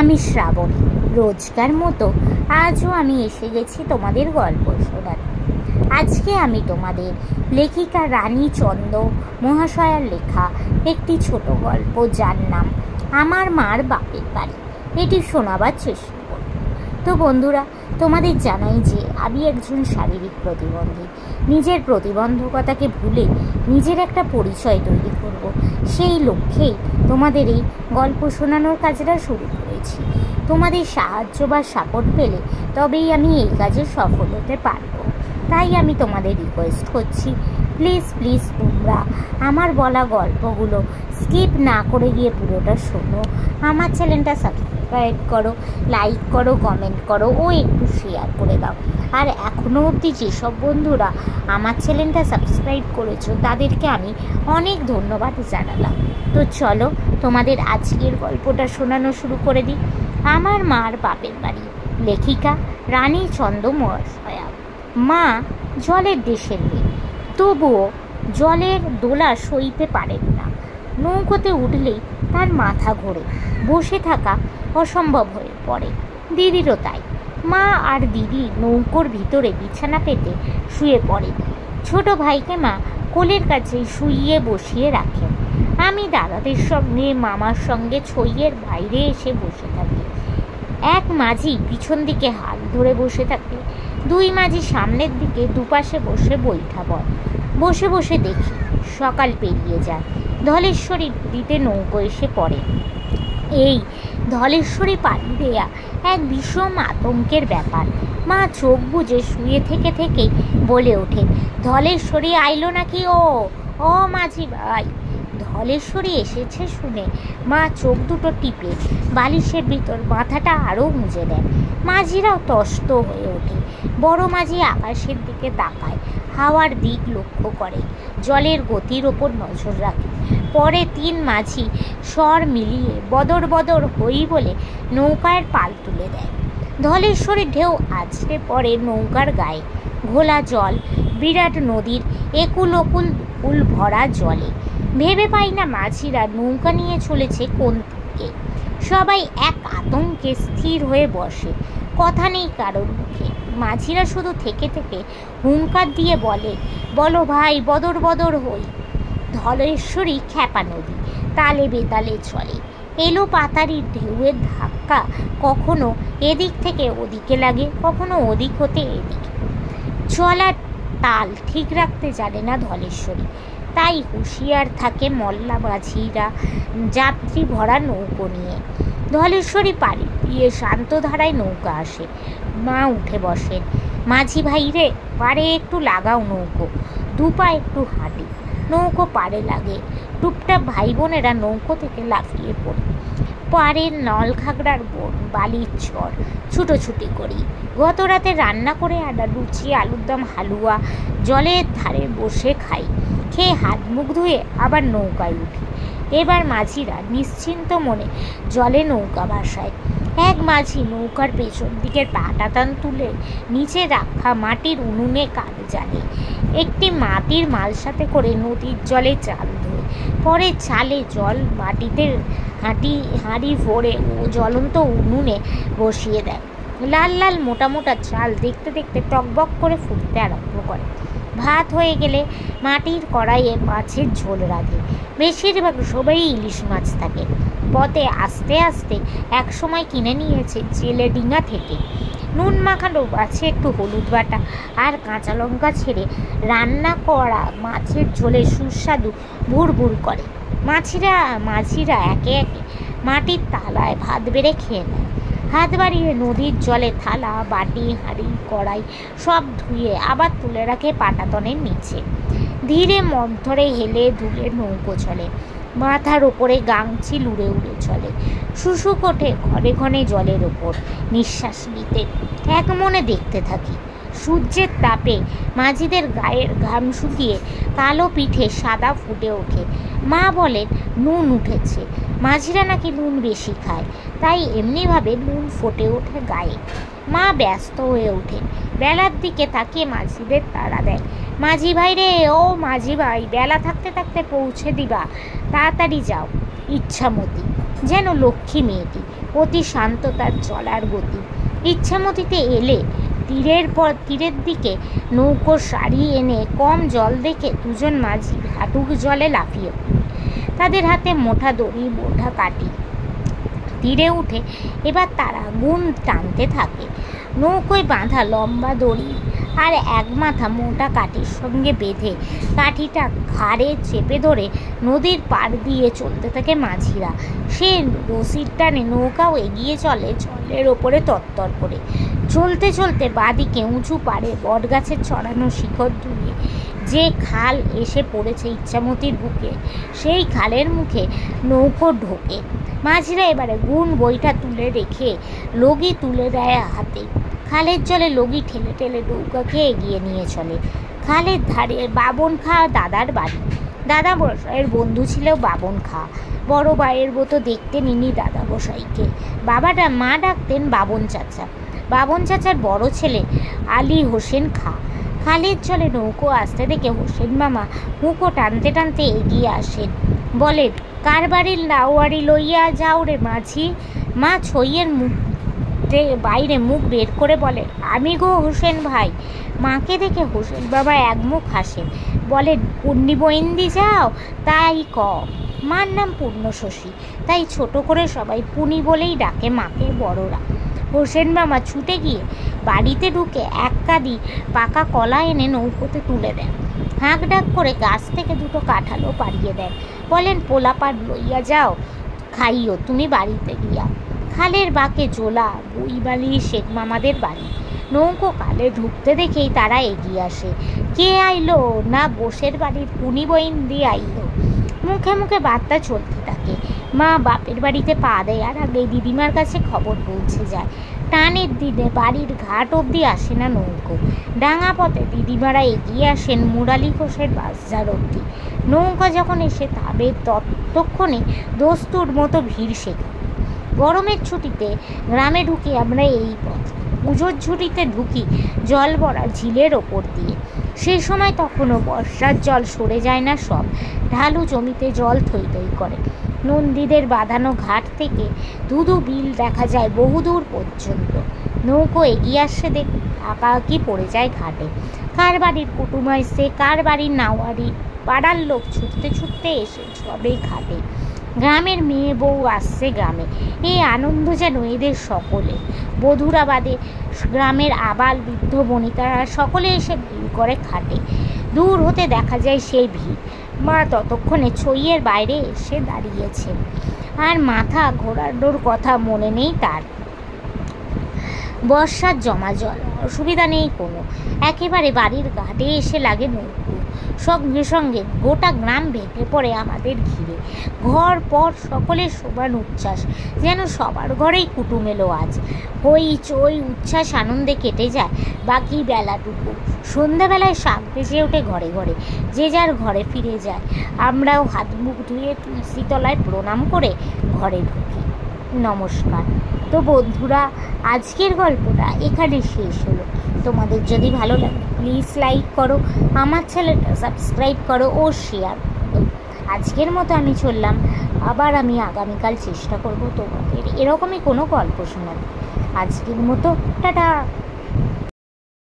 আমি শ্রাবণী। রোজকার মতো আজও আমি এসে গেছি তোমাদের গল্প শোনাতে। আজকে আমি তোমাদের লেখিকা রানী চন্দ মহাশয়ার লেখা একটি ছোট গল্প, যার নাম আমার মার বাপের বাড়ি, এটি শোনাবার চেষ্টা করব। তো বন্ধুরা, তোমাদের জানাই যে আমি একজন শারীরিক প্রতিবন্ধী। নিজের প্রতিবন্ধকতাকে ভুলে নিজের একটা পরিচয় তৈরি করব, সেই লক্ষ্যেই তোমাদের এই গল্প শোনানোর কাজটা শুরু করেছি। তোমাদের সাহায্য বা সাপোর্ট পেলে তবেই আমি এই কাজে সফল হতে পারবো। তাই আমি তোমাদের রিকোয়েস্ট করছি, প্লিজ প্লিজ তোমরা আমার বলা গল্পগুলো স্কিপ না করে গিয়ে পুরোটা শোনো। আমার চ্যানেলটা সাবস্ক্রাইব করো, লাইক করো, কমেন্ট করো ও একটু শেয়ার করে দাও। আর এখনও অবধি যেসব বন্ধুরা আমার চ্যানেলটা সাবস্ক্রাইব করেছো তাদেরকে আমি অনেক ধন্যবাদ জানালাম। তো চলো তোমাদের আজকের গল্পটা শোনানো শুরু করে দিই। আমার মার বাপের বাড়ি, লেখিকা রানী চন্দ মহাশয়া। মা জলের দেশের মেয়ে, তবুও জলের দোলা সইতে পারেন না। নৌকোতে উঠলেই তার মাথা ঘোরে, বসে থাকা অসম্ভব হয়ে পড়ে। দিদিরও তাই। মা আর দিদি নৌকোর ভিতরে বিছানা পেতে শুয়ে পড়ে। ছোট ভাইকে মা কোলের কাছেই শুইয়ে বসিয়ে রাখেন। আমি দাদাদের সঙ্গে মামার সঙ্গে ছইয়ের বাইরে এসে বসে থাকি। এক মাঝি পিছন দিকে হাল ধরে বসে থাকে, দুই মাঝি সামনের দিকে দুপাশে বসে বৈঠা বয়। বসে বসে দেখি সকাল পেরিয়ে যায়। ধলেশ্বরী নদীতে নৌকো এসে পড়ে। এই ধলেশ্বরী পাড়ি দেয়া এক ভীষণ আতঙ্কের ব্যাপার। মা চোখ বুজে শুয়ে থেকে থেকেই বলে ওঠেন, ধলেশ্বরী আইলো নাকি? ও মাঝি ভাই। ধলেশ্বরী এসেছে শুনে মা চোখ দুটো টিপে বালিশের ভিতর মাথাটা আরও মুজে দেন। মাঝিরাও তস্ত হয়ে ওঠে। বড় মাঝি আকাশের দিকে তাকায়, হাওয়ার দিক লক্ষ্য করে, জলের গতির ওপর নজর রাখে। পরে তিন মাঝি স্বর মিলিয়ে বদর বদর হই বলে নৌকার পাল তুলে দেয়। ধলেশ্বরীর ঢেউ আছড়ে পড়ে নৌকার গায়ে। ঘোলা জল, বিরাট নদীর একুল ওকুল উল ভরা জলে। ভেবে পাই না মাঝিরা নৌকা নিয়ে চলেছে কোন দিকে। সবাই এক আতঙ্কে স্থির হয়ে বসে, কথা নেই কারোর মুখে। মাঝিরা শুধু থেকে থেকে হুঙ্কার দিয়ে বলে, বলো ভাই, বদর বদর হই। ধলেশ্বরী খ্যাপা নদী, তালে বেতালে চলে। এলো পাতারির ঢেউয়ের ধাক্কা কখনো এদিক থেকে ওদিকে লাগে, কখনো ওদিক হতে এদিকে। চলার তাল ঠিক রাখতে জানে না ধলেশ্বরী। তাই হুঁশিয়ার থাকে মল্লা মাঝিরা যাত্রী ভরা নৌকো নিয়ে। ধলেশ্বরী পাড়ি দিয়ে শান্ত ধারায় নৌকা আসে। মা উঠে বসেন। মাঝি ভাই রে, পাড়ে একটু লাগাও নৌকো। দুপা একটু হাঁটি, নৌকো পাড়ে লাগে। টুপটাপ ভাই বোনেরা নৌকো থেকে লাফিয়ে পড়ে। পাড়ের নল খাগড়ার বন, বালির চর, ছুটোছুটি করি। গত রাতে রান্না করে আনা লুচি, আলুর দম, হালুয়া জলের ধারে বসে খাই। খেয়ে হাত মুখ ধুয়ে আবার নৌকায় উঠি। এবার মাঝিরা নিশ্চিন্ত মনে জলে নৌকা ভাসায়। এক মাঝি নৌকার পেছন দিকের পাটাতান তুলে নিচে রাখা মাটির উনুনে কাঠ জ্বালে। একটি মাটির মালসাতে করে নদীর জলে চাল ধোয়। পরে চালে জল মাটিতে হাঁড়ি ভরে ও জ্বলন্ত উনুনে বসিয়ে দেয়। লাল লাল মোটা মোটা চাল দেখতে দেখতে টকবক করে ফুটতে আরম্ভ করে। ভাত হয়ে গেলে মাটির কড়াইয়ে মাছের ঝোল রাঁধে। বেশিরভাগ সবাই ইলিশ মাছ থাকে। পথে আস্তে আস্তে এক সময় কিনে নিয়েছে জেলে ডিঙা থেকে। নুন মাখানো মাছে একটু হলুদ বাটা আর কাঁচা লঙ্কা ছেড়ে রান্না করা মাছের ঝোলে সুস্বাদু ভুরভুর করে। মাঝিরা একে একে মাটির তালায় ভাত বেড়ে খেয়ে নেয়। হাত বাড়িয়ে নদীর জলে থালা, বাটি, হাঁড়ি, কড়াই সব ধুয়ে আবার তুলে রাখে পাটাতনের নিচে। ধীরে মন্থরে হেলে ধুলে নৌকো চলে। মাথার ওপরে গাংচিল উড়ে উড়ে চলে। শুশুক ওঠে ঘরে ঘনে জলের ওপর। নিঃশ্বাস নিতে এক মনে দেখতে থাকি। সূর্যের তাপে মাঝিদের গায়ের ঘাম শুকিয়ে কালো পিঠে সাদা ফুটে ওঠে। মা বলেন নুন উঠেছে। মাঝিরা নাকি নুন বেশি খায়, তাই এমনিভাবে নুন ফুটে ওঠে গায়ে। মা ব্যস্ত হয়ে ওঠেন। বেলার দিকে তাকিয়ে মাঝিদের তাড়া দেয়, মাঝি ভাই রে, ও মাঝি ভাই, বেলা থাকতে থাকতে পৌঁছে দিবা, তাড়াতাড়ি যাও। ইচ্ছামতি যেন লক্ষ্মী মেয়েটি, অতি শান্ত তার চলার গতি। ইচ্ছামতিতে এলে তীরের দিকে নৌকো সারি এনে কম জল দেখে দুজন মাঝি হাঁটু জলে লাফিয়ে পড়ে। তাদের হাতে মোটা দড়ি, মোটা কাঠি। তীরে উঠে এবার তারা গুণ টানতে থাকে। নৌকোয় বাঁধা লম্বা দড়ি আর এক মাথা মোটা কাঠির সঙ্গে বেঁধে কাঠিটা ঘাড়ে চেপে ধরে নদীর পাড় দিয়ে চলতে থাকে মাঝিরা। সে রশির টানে নৌকাও এগিয়ে চলে জলের ওপরে তত্তর করে। চলতে চলতে বাঁদিকে উঁচু পাড়ে বটগাছের ছড়ানো শিখর ধুয়ে যে খাল এসে পড়েছে ইচ্ছামতির বুকে, সেই খালের মুখে নৌকো ঢোকে। মাঝিরা এবারে গুণ বইটা তুলে রেখে লগি তুলে দেয় হাতে। খালের জলে লগি ঠেলে ঠেলে নৌকাকে এগিয়ে নিয়ে চলে। খালের ধারে বাবন খাঁ দাদার বাড়ি। দাদা বসাইয়ের বন্ধু ছিল বাবন খাঁ। বড় ভাইয়ের মতো দেখতেন ইনি দাদা বসাইকে। বাবাটা মা ডাকতেন বাবন চাচা। বাবন চাচার বড় ছেলে আলী হোসেন খাঁ। খালের জলে নৌকো আসতে দেখে হোসেন মামা হুঁকো টানতে টানতে এগিয়ে আসেন। বলেন, কার বাড়ির লাউয়ারি লইয়া যাও রে মাঝি? মা ছইয়ের বাইরে মুখ বের করে বলে, আমি গো হোসেন ভাই। মাকে দেখে হোসেন বাবা একমুখ হাসেন, বলেন, পুণ্যি বইন্দি যাও? তাই ক। মার নাম পূর্ণশশী, তাই ছোট করে সবাই পুনি বলেই ডাকে মাকে বড়রা। হোসেন মামা ছুটে গিয়ে বাড়িতে ঢুকে এক কাঁদি পাকা কলা এনে নৌকোতে তুলে দেন। হাঁক ডাক করে গাছ থেকে দুটো কাঁঠালও পাড়িয়ে দেন। বলেন, পোলাপাট লইয়া যাও, খাইও তুমি বাড়িতে গিয়া। খালের বাঁকে জোলা বইবালি শেখ মামাদের বাড়ি। নৌকো কালে ঢুকতে দেখেই তারা এগিয়ে আসে। কে আইলো? না বসের বাড়ির পুনি বইন্দি আইলো। মুখে মুখে বার্তা চলতে থাকে। মা বাপের বাড়িতে পা দেওয়ার আগে দিদিমার কাছে খবর পৌঁছে যায়। টানের দিনে বাড়ির ঘাট অবধি আসে না নৌকো। ডাঙা পথে দিদিমারা এগিয়ে আসেন মুরালি ঘোষের বাজার অবধি। নৌকা যখন এসে থামে ততক্ষণে দস্তুর মতো ভিড় শেখে। গরমের ছুটিতে গ্রামে ঢুকি আমরা এই পথ। পুজোর ঝুড়িতে ঢুকি জল ভরা ঝিলের ওপর দিয়ে। সেই সময় তখনও বর্ষার জল সরে যায় না সব। ঢালু জমিতে জল থই থই করে। নন্দীদের বাঁধানো ঘাট থেকে ধুধু বিল দেখা যায় বহুদূর পর্যন্ত। নৌকো এগিয়ে আসছে দেখে আঁকাআঁকি পড়ে যায় ঘাটে। কার বাড়ির কুটুম আসছে, কার বাড়ির নাওয়ারি, পাড়ার লোক ছুটতে ছুটতে এসে সবে ঘাটে। গ্রামের মেয়ে বউ আসছে গ্রামে, এই আনন্দ যেন এদের সকলে। বধুরা বাদে গ্রামের আবাল বৃদ্ধ বনিতারা সকলে এসে ভিড় করে ঘাটে। দূর হতে দেখা যায় সেই ভিড়। মা ততক্ষণে ছইয়ের বাইরে এসে দাঁড়িয়েছে, আর মাথা ঘোরানোর কথা মনে নেই তার। বর্ষার জমা জল, অসুবিধা নেই কোনো। একেবারে বাড়ির ঘাটে এসে লাগে নৌকো। সঙ্গে সঙ্গে গোটা গ্রাম ভেঙে পড়ে আমাদের ঘিরে। ঘর পর সকলের সমান উচ্ছ্বাস, যেন সবার ঘরেই কুটুম এলো আজ। হই চই উচ্ছ্বাস আনন্দে কেটে যায় বাকি বেলাটুকু। সন্ধ্যাবেলায় শাক বেজে ওঠে ঘরে ঘরে, যে যার ঘরে ফিরে যায়। আমরাও হাত মুখ ধুয়ে তুলসী তলায় প্রণাম করে ঘরে ঢুকি। নমস্কার। তো বন্ধুরা, আজকের গল্পটা এখানে শেষ হলো। তোমাদের যদি ভালো লাগে প্লিজ লাইক করো, আমার চ্যানেলটা সাবস্ক্রাইব করো ও শেয়ার করো। আজকের মতো আমি চললাম। আবার আমি আগামীকাল চেষ্টা করব তোমাদের এরকমই কোনো গল্প শোনাতে। আজকের মতো টাটা।